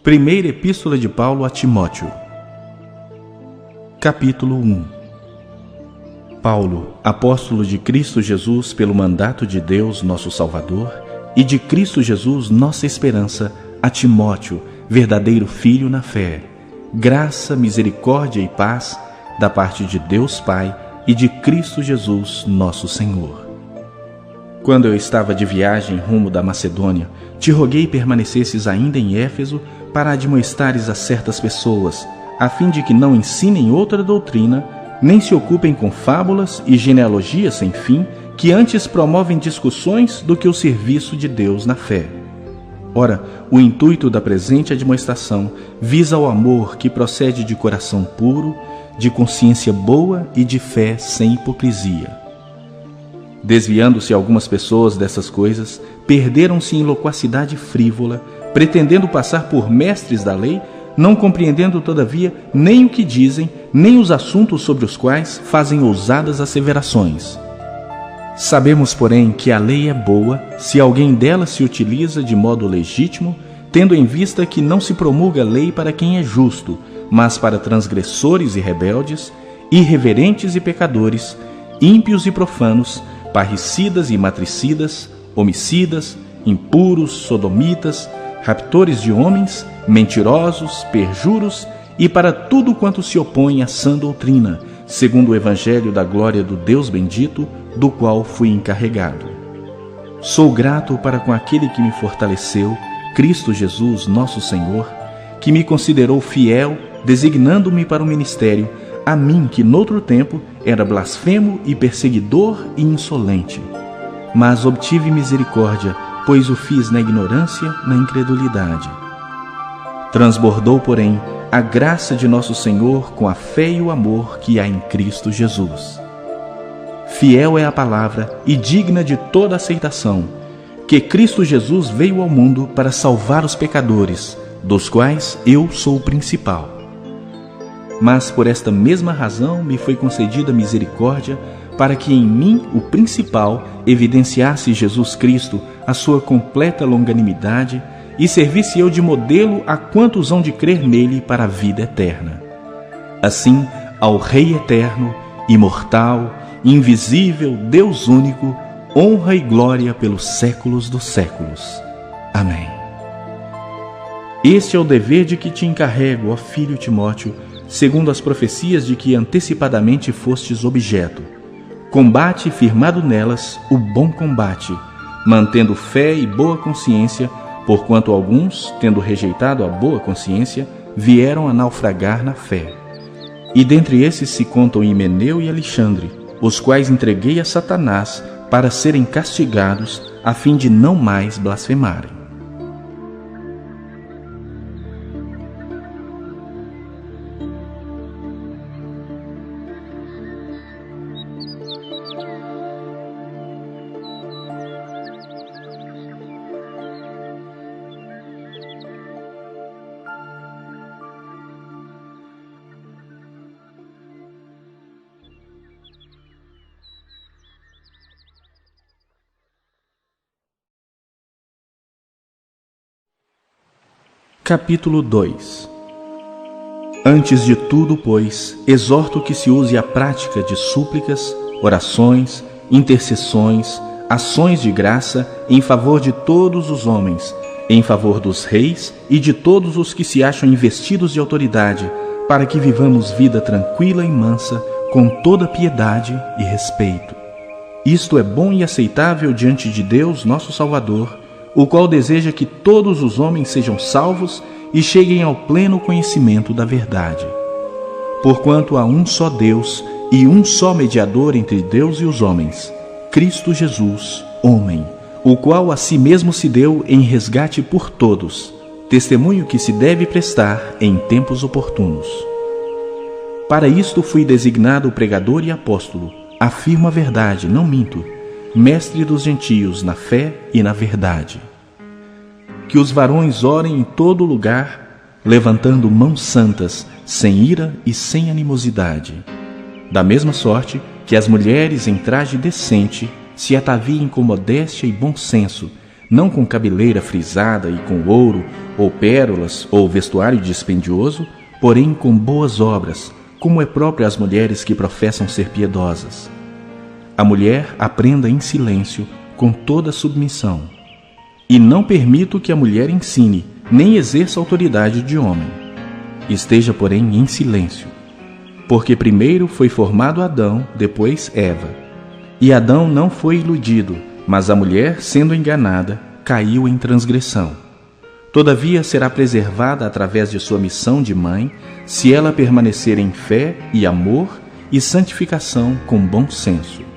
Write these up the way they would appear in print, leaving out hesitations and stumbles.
Primeira Epístola de Paulo a Timóteo. Capítulo 1. Paulo, apóstolo de Cristo Jesus pelo mandato de Deus, nosso Salvador, e de Cristo Jesus, nossa esperança, a Timóteo, verdadeiro filho na fé. Graça, misericórdia e paz da parte de Deus Pai e de Cristo Jesus, nosso Senhor. Quando eu estava de viagem rumo da Macedônia, te roguei permanecesses ainda em Éfeso para admoestares a certas pessoas, a fim de que não ensinem outra doutrina, nem se ocupem com fábulas e genealogias sem fim, que antes promovem discussões do que o serviço de Deus na fé. Ora, o intuito da presente admoestação visa o amor que procede de coração puro, de consciência boa e de fé sem hipocrisia. Desviando-se algumas pessoas dessas coisas, perderam-se em loquacidade frívola, pretendendo passar por mestres da lei, não compreendendo, todavia, nem o que dizem, nem os assuntos sobre os quais fazem ousadas asseverações. Sabemos, porém, que a lei é boa se alguém dela se utiliza de modo legítimo, tendo em vista que não se promulga lei para quem é justo, mas para transgressores e rebeldes, irreverentes e pecadores, ímpios e profanos, parricidas e matricidas, homicidas, impuros, sodomitas, raptores de homens, mentirosos, perjuros e para tudo quanto se opõe à sã doutrina, segundo o evangelho da glória do Deus bendito, do qual fui encarregado. Sou grato para com aquele que me fortaleceu, Cristo Jesus, nosso Senhor, que me considerou fiel, designando-me para o ministério, a mim que noutro tempo era blasfemo e perseguidor e insolente. Mas obtive misericórdia, pois o fiz na ignorância, na incredulidade. Transbordou, porém, a graça de nosso Senhor com a fé e o amor que há em Cristo Jesus. Fiel é a palavra e digna de toda aceitação, que Cristo Jesus veio ao mundo para salvar os pecadores, dos quais eu sou o principal. Mas por esta mesma razão me foi concedida misericórdia, para que em mim, o principal, evidenciasse Jesus Cristo a sua completa longanimidade e servisse eu de modelo a quantos hão de crer nele para a vida eterna. Assim, ao Rei eterno, imortal, invisível, Deus único, honra e glória pelos séculos dos séculos. Amém. Este é o dever de que te encarrego, ó filho Timóteo, segundo as profecias de que antecipadamente fostes objeto. Combate firmado nelas o bom combate, mantendo fé e boa consciência, porquanto alguns, tendo rejeitado a boa consciência, vieram a naufragar na fé. E dentre esses se contam Himeneu e Alexandre, os quais entreguei a Satanás para serem castigados, a fim de não mais blasfemarem. Capítulo 2. Antes de tudo, pois, exorto que se use a prática de súplicas, orações, intercessões, ações de graça em favor de todos os homens, em favor dos reis e de todos os que se acham investidos de autoridade, para que vivamos vida tranquila e mansa, com toda piedade e respeito. Isto é bom e aceitável diante de Deus, nosso Salvador, o qual deseja que todos os homens sejam salvos e cheguem ao pleno conhecimento da verdade. Porquanto há um só Deus e um só mediador entre Deus e os homens, Cristo Jesus, homem, o qual a si mesmo se deu em resgate por todos, testemunho que se deve prestar em tempos oportunos. Para isto fui designado pregador e apóstolo, afirmo a verdade, não minto, mestre dos gentios na fé e na verdade. Que os varões orem em todo lugar, levantando mãos santas, sem ira e sem animosidade. Da mesma sorte, que as mulheres em traje decente se ataviem com modéstia e bom senso, não com cabeleira frisada e com ouro, ou pérolas, ou vestuário dispendioso, porém com boas obras, como é próprio às mulheres que professam ser piedosas. A mulher aprenda em silêncio, com toda submissão. E não permito que a mulher ensine, nem exerça autoridade de homem. Esteja, porém, em silêncio. Porque primeiro foi formado Adão, depois Eva. E Adão não foi iludido, mas a mulher, sendo enganada, caiu em transgressão. Todavia será preservada através de sua missão de mãe, se ela permanecer em fé e amor e santificação com bom senso.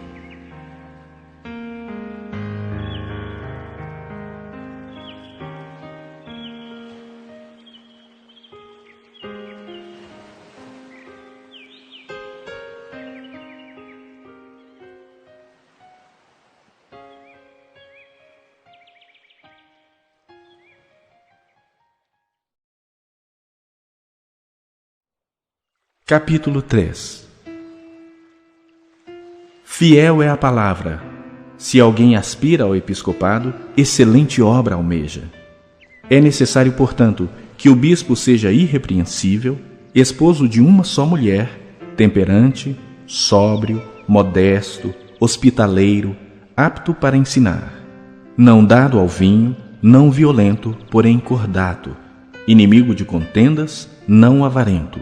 Capítulo 3. Fiel é a palavra. Se alguém aspira ao episcopado, excelente obra almeja. É necessário, portanto, que o bispo seja irrepreensível, esposo de uma só mulher, temperante, sóbrio, modesto, hospitaleiro, apto para ensinar, não dado ao vinho, não violento, porém cordato, inimigo de contendas, não avarento,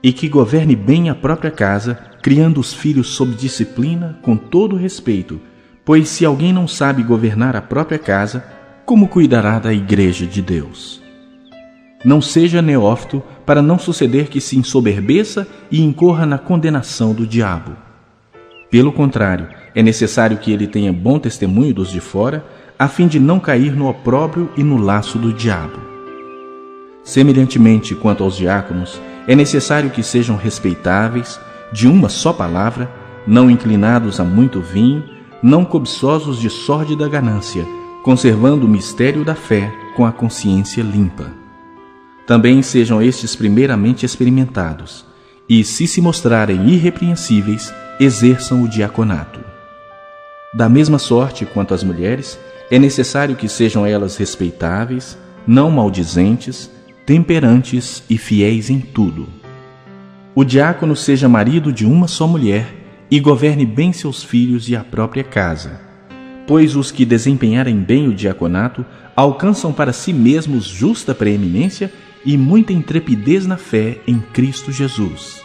e que governe bem a própria casa, criando os filhos sob disciplina, com todo respeito, pois se alguém não sabe governar a própria casa, como cuidará da igreja de Deus? Não seja neófito, para não suceder que se ensoberbeça e incorra na condenação do diabo. Pelo contrário, é necessário que ele tenha bom testemunho dos de fora, a fim de não cair no opróbrio e no laço do diabo. Semelhantemente, quanto aos diáconos, é necessário que sejam respeitáveis, de uma só palavra, não inclinados a muito vinho, não cobiçosos de sórdida ganância, conservando o mistério da fé com a consciência limpa. Também sejam estes primeiramente experimentados, e, se mostrarem irrepreensíveis, exerçam o diaconato. Da mesma sorte quanto às mulheres, é necessário que sejam elas respeitáveis, não maldizentes, temperantes e fiéis em tudo. O diácono seja marido de uma só mulher e governe bem seus filhos e a própria casa, pois os que desempenharem bem o diaconato alcançam para si mesmos justa preeminência e muita intrepidez na fé em Cristo Jesus.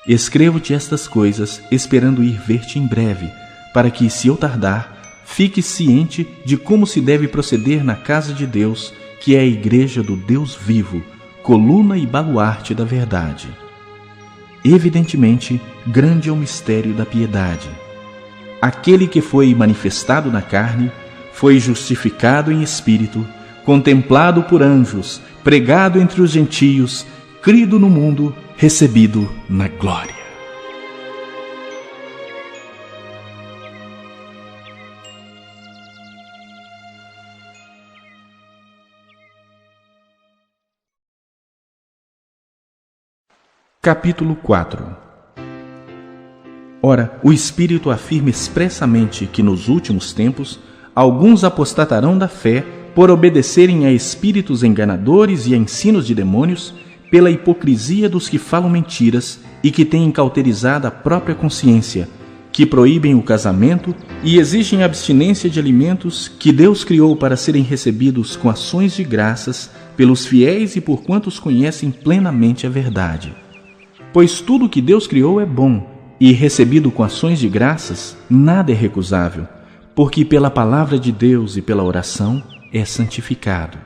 Escrevo-te estas coisas, esperando ir ver-te em breve, para que, se eu tardar, fiques ciente de como se deve proceder na casa de Deus, que é a igreja do Deus vivo, coluna e baluarte da verdade. Evidentemente, grande é o mistério da piedade. Aquele que foi manifestado na carne, foi justificado em espírito, contemplado por anjos, pregado entre os gentios, crido no mundo, recebido na glória. Capítulo 4. Ora, o Espírito afirma expressamente que nos últimos tempos alguns apostatarão da fé por obedecerem a espíritos enganadores e a ensinos de demônios, pela hipocrisia dos que falam mentiras e que têm cauterizado a própria consciência, que proíbem o casamento e exigem abstinência de alimentos que Deus criou para serem recebidos com ações de graças pelos fiéis e por quantos conhecem plenamente a verdade. Pois tudo que Deus criou é bom, e recebido com ações de graças, nada é recusável, porque pela palavra de Deus e pela oração é santificado.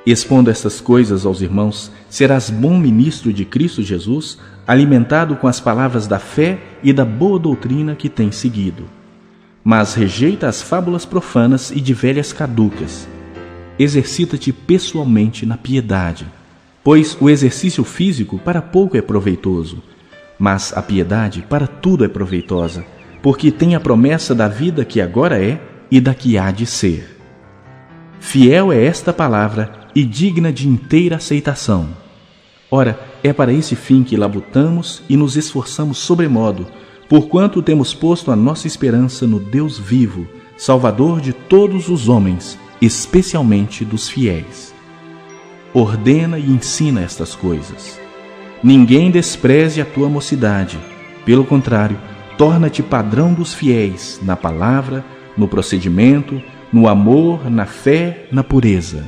Expondo estas coisas aos irmãos, serás bom ministro de Cristo Jesus, alimentado com as palavras da fé e da boa doutrina que tens seguido. Mas rejeita as fábulas profanas e de velhas caducas. Exercita-te pessoalmente na piedade, pois o exercício físico para pouco é proveitoso, mas a piedade para tudo é proveitosa, porque tem a promessa da vida que agora é e da que há de ser. Fiel é esta palavra e digna de inteira aceitação. Ora, é para esse fim que labutamos e nos esforçamos sobremodo, porquanto temos posto a nossa esperança no Deus vivo, Salvador de todos os homens, especialmente dos fiéis. Ordena e ensina estas coisas. Ninguém despreze a tua mocidade. Pelo contrário, torna-te padrão dos fiéis na palavra, no procedimento, no amor, na fé, na pureza.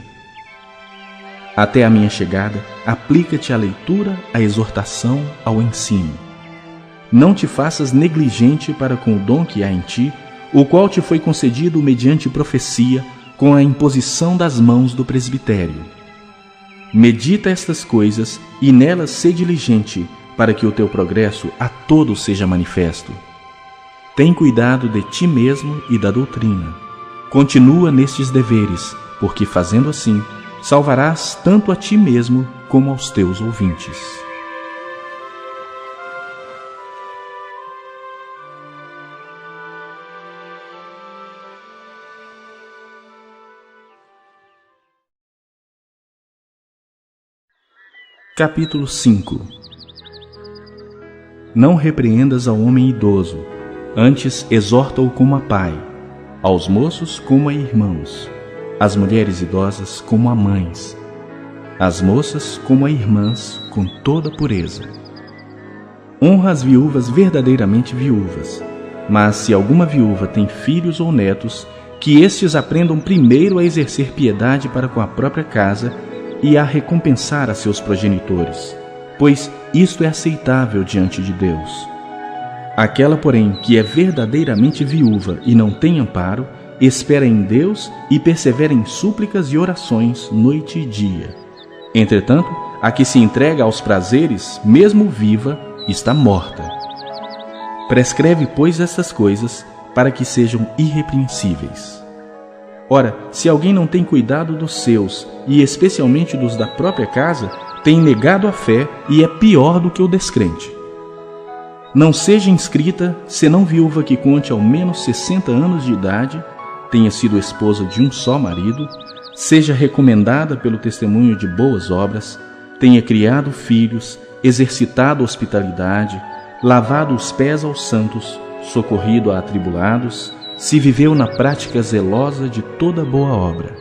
Até a minha chegada, aplica-te à leitura, à exortação, ao ensino. Não te faças negligente para com o dom que há em ti, o qual te foi concedido mediante profecia, com a imposição das mãos do presbitério. Medita estas coisas e nelas sê diligente, para que o teu progresso a todos seja manifesto. Tem cuidado de ti mesmo e da doutrina. Continua nestes deveres, porque fazendo assim, salvarás tanto a ti mesmo como aos teus ouvintes. Capítulo 5. Não repreendas ao homem idoso, antes exorta-o como a pai, aos moços como a irmãos, às mulheres idosas como a mães, às moças como a irmãs, com toda pureza. Honra as viúvas verdadeiramente viúvas, mas se alguma viúva tem filhos ou netos, que estes aprendam primeiro a exercer piedade para com a própria casa e a recompensar a seus progenitores, pois isto é aceitável diante de Deus. Aquela, porém, que é verdadeiramente viúva e não tem amparo, espera em Deus e persevera em súplicas e orações noite e dia. Entretanto, a que se entrega aos prazeres, mesmo viva, está morta. Prescreve, pois, essas coisas, para que sejam irrepreensíveis. Ora, se alguém não tem cuidado dos seus, e especialmente dos da própria casa, tem negado a fé e é pior do que o descrente. Não seja inscrita, senão viúva que conte ao menos 60 anos de idade, tenha sido esposa de um só marido, seja recomendada pelo testemunho de boas obras, tenha criado filhos, exercitado hospitalidade, lavado os pés aos santos, socorrido a atribulados, se viveu na prática zelosa de toda boa obra.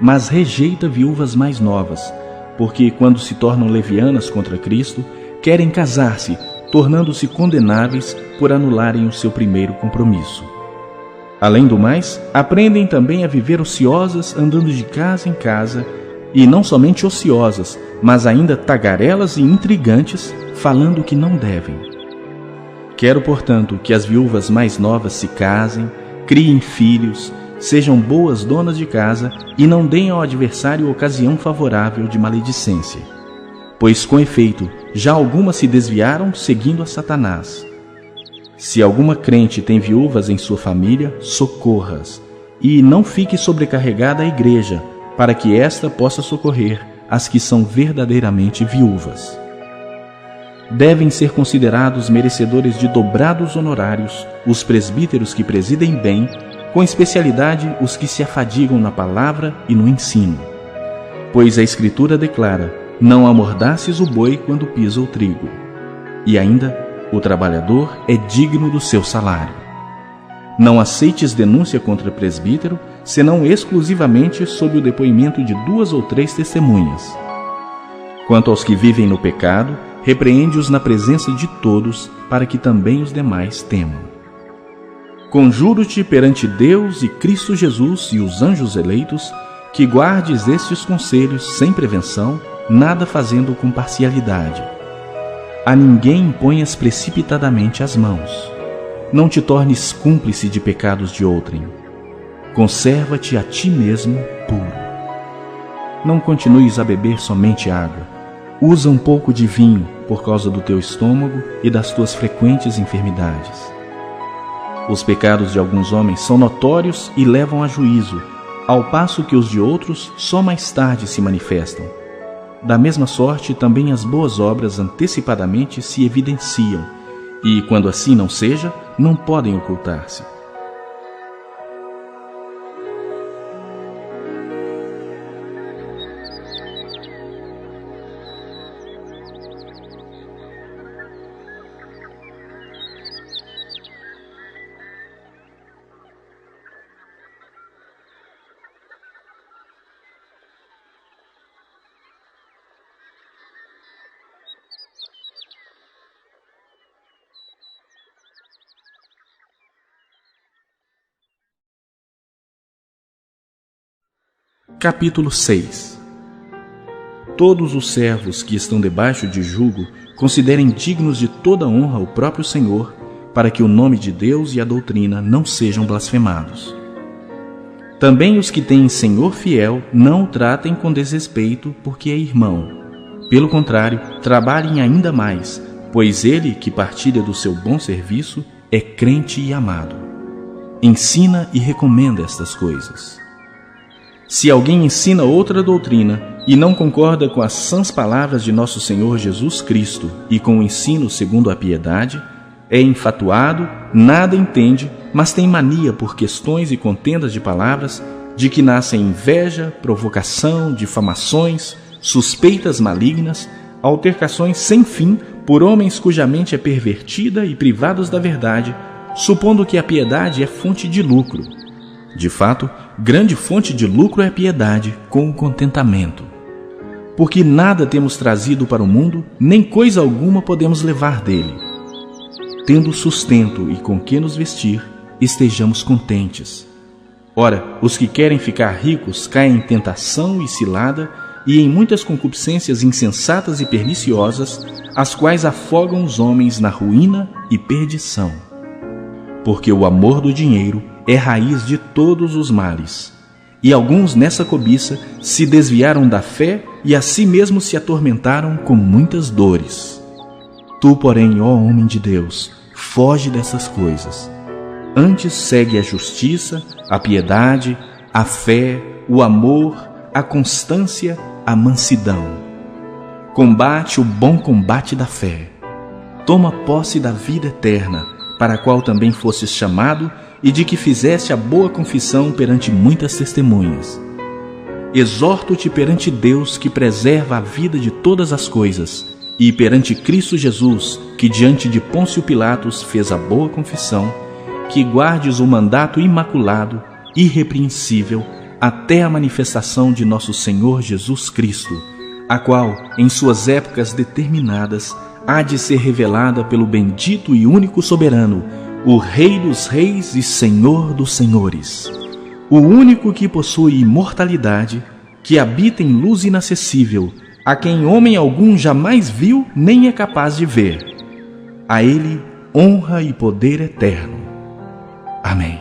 Mas rejeita viúvas mais novas, porque quando se tornam levianas contra Cristo, querem casar-se, tornando-se condenáveis por anularem o seu primeiro compromisso. Além do mais, aprendem também a viver ociosas, andando de casa em casa, e não somente ociosas, mas ainda tagarelas e intrigantes, falando o que não devem. Quero, portanto, que as viúvas mais novas se casem, criem filhos, sejam boas donas de casa e não deem ao adversário ocasião favorável de maledicência. Pois, com efeito, já algumas se desviaram seguindo a Satanás. Se alguma crente tem viúvas em sua família, socorra-as, e não fique sobrecarregada a igreja, para que esta possa socorrer as que são verdadeiramente viúvas. Devem ser considerados merecedores de dobrados honorários os presbíteros que presidem bem, com especialidade os que se afadigam na palavra e no ensino. Pois a Escritura declara: não amordaces o boi quando pisa o trigo. E ainda, o trabalhador é digno do seu salário. Não aceites denúncia contra presbítero, senão exclusivamente sob o depoimento de 2 ou 3 testemunhas. Quanto aos que vivem no pecado, repreende-os na presença de todos, para que também os demais temam. Conjuro-te perante Deus e Cristo Jesus e os anjos eleitos, que guardes estes conselhos sem prevenção, nada fazendo com parcialidade. A ninguém imponhas precipitadamente as mãos. Não te tornes cúmplice de pecados de outrem. Conserva-te a ti mesmo puro. Não continues a beber somente água. Usa um pouco de vinho por causa do teu estômago e das tuas frequentes enfermidades. Os pecados de alguns homens são notórios e levam a juízo, ao passo que os de outros só mais tarde se manifestam. Da mesma sorte, também as boas obras antecipadamente se evidenciam, e, quando assim não seja, não podem ocultar-se. Capítulo 6. Todos os servos que estão debaixo de jugo considerem dignos de toda honra o próprio Senhor, para que o nome de Deus e a doutrina não sejam blasfemados. Também os que têm Senhor fiel não o tratem com desrespeito, porque é irmão. Pelo contrário, trabalhem ainda mais, pois ele que partilha do seu bom serviço é crente e amado. Ensina e recomenda estas coisas. Se alguém ensina outra doutrina e não concorda com as sãs palavras de nosso Senhor Jesus Cristo e com o ensino segundo a piedade, é enfatuado, nada entende, mas tem mania por questões e contendas de palavras, de que nascem inveja, provocação, difamações, suspeitas malignas, altercações sem fim por homens cuja mente é pervertida e privados da verdade, supondo que a piedade é fonte de lucro. De fato, grande fonte de lucro é a piedade, com o contentamento. Porque nada temos trazido para o mundo, nem coisa alguma podemos levar dele. Tendo sustento e com que nos vestir, estejamos contentes. Ora, os que querem ficar ricos caem em tentação e cilada e em muitas concupiscências insensatas e perniciosas, as quais afogam os homens na ruína e perdição. Porque o amor do dinheiro é raiz de todos os males, e alguns nessa cobiça se desviaram da fé e a si mesmos se atormentaram com muitas dores. Tu, porém, ó homem de Deus, foge dessas coisas. Antes segue a justiça, a piedade, a fé, o amor, a constância, a mansidão. Combate o bom combate da fé. Toma posse da vida eterna, para a qual também fostes chamado e de que fizeste a boa confissão perante muitas testemunhas. Exorto-te perante Deus, que preserva a vida de todas as coisas, e perante Cristo Jesus, que diante de Pôncio Pilatos fez a boa confissão, que guardes o mandato imaculado, irrepreensível, até a manifestação de nosso Senhor Jesus Cristo, a qual, em suas épocas determinadas, há de ser revelada pelo bendito e único soberano, o Rei dos reis e Senhor dos senhores, o único que possui imortalidade, que habita em luz inacessível, a quem homem algum jamais viu nem é capaz de ver. A ele honra e poder eterno. Amém.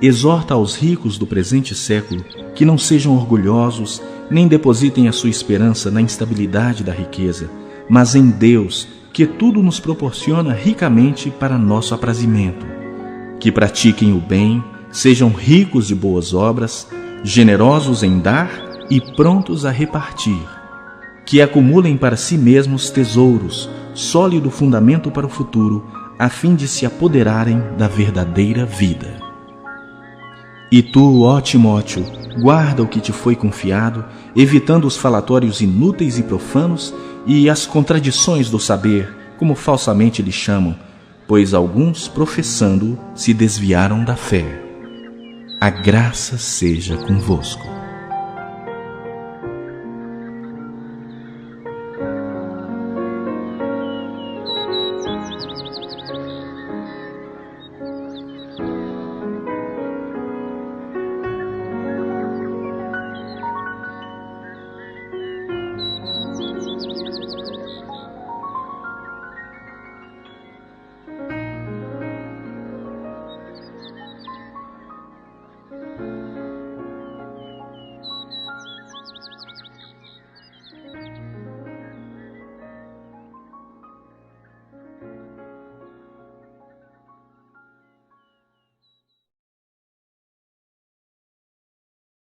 Exorta aos ricos do presente século que não sejam orgulhosos, nem depositem a sua esperança na instabilidade da riqueza, mas em Deus, que tudo nos proporciona ricamente para nosso aprazimento. Que pratiquem o bem, sejam ricos de boas obras, generosos em dar e prontos a repartir. Que acumulem para si mesmos tesouros, sólido fundamento para o futuro, a fim de se apoderarem da verdadeira vida. E tu, ó Timóteo, guarda o que te foi confiado, evitando os falatórios inúteis e profanos e as contradições do saber, como falsamente lhe chamam, pois alguns, professando, se desviaram da fé. A graça seja convosco.